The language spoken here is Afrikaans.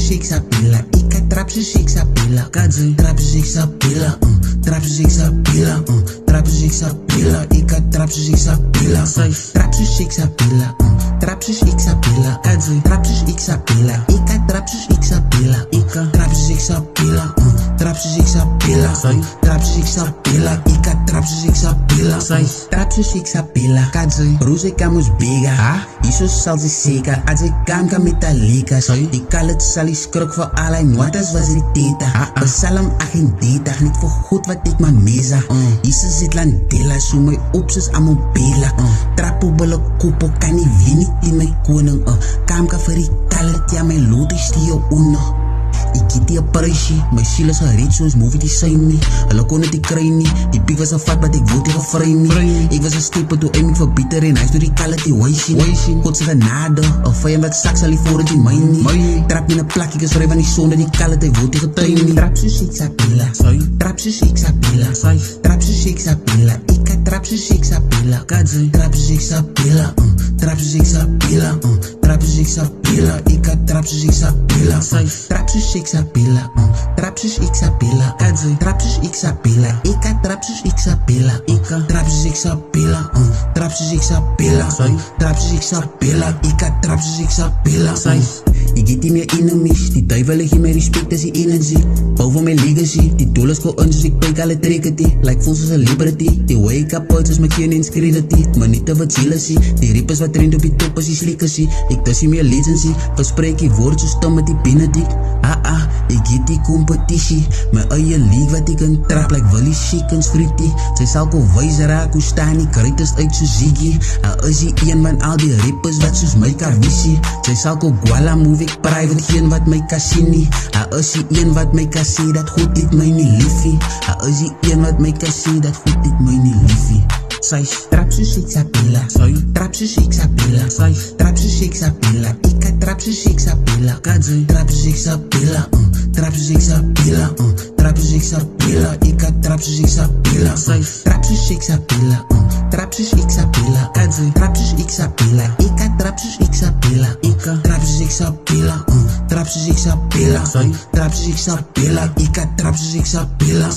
shake sa pila, ika trap se shake sa pila, kadzi trap se shake sa pila, trap se shake sa pila, trap se shake sa pila, ika trap se shake sa pila, trap se shake sa pila, trap se shake sa pila, kadzi trap se shake sa pila, ika trap se shake sa pila, ika trap se shake sa pila, trap se shake sa pila, trap se shake sa pila, ika trap se shake sa pila, trap se shake sa pila, kadzi Rose kamus biga, iso salsi seca, aje gamka metallica, die kalet salis kruk voor allerlei moeders was die tita, besalam agendita, niet voor goed wat ik maar misa, isa zit landela, so my opses aan my bela, trapo bele kopo kan nie wini in my koning, gamka vir die kalet, ja my lood is die onder. Ik kiet die apparatie, mijn ziel is gereed zoals movie die zijn nie. Hulle kon het die kry nie, die piek was een vat maar ik word die gevry nie. Ik was een steeper toe ik verbieter en hij is door die kalle die wijsje. God sy genade, een vijand wat sak sal die voor het die my nie. Trap in een plak, ik is vry van die sonde die kalle die word die getuin nie. Trap so shake sa pila, trap so shake sa pila, trap so shake sa pila, ik ga trap so shake sa pila, trap so shake sa pila, trap so shake sa pila, trap so shake sa pila, ik ga trap so shake sa pila, trap so shake sa pila, trap so shake sa pila, trap so shake sa pila, ik ga trap so shake sa pila, ik ga trap so shake sa pila, trap so shake sa pila, trap so shake sa pila, ik ga trap so shake sa pila. Ik get die meer enemies, die duivel leg je mijn respect as die energie. Bouw van mijn legacy, die doel is gewoon ons, ik break alle trekken die. Like voels als een liberty, die wake up out is met geen inscreditie. Maar niet te wat jealousy, die rippers wat trend op die top as die slikkersie. Ik dus die meer legency, verspreek die woord zo stom met die Benedict. Ik get die competitie, mijn eigen league wat ik een trap, like Willie Chickens frikkie. Zij zal ko wijzer raak, hoe staan die kruiders uit zo Ziggy. Hij is die een van al die rippers wat soos my kan visie. Zij zal ko guala move ik private, geen wat my kan sien nie. Hij is die een wat my kan sê, dat goed dit my nie liefie. Hij is die een wat my kan sê, dat goed dit my nie liefie. Trap so shake sa pila, trap so shake sa pila, trap so shake sa pila, ik ga trap so shake sa pila, trap so shake sa pila, trap so shake sa pila, trap so shake sa pila, ik ga trap so shake sa pila, trap so shake sa pila, trap so shake sa pila, trap so shake sa pila, ik ga trap so shake sa pila, ik ga trap so shake sa pila, trap so shake sa pila, trap so shake sa pila, ik ga trap so shake sa pila.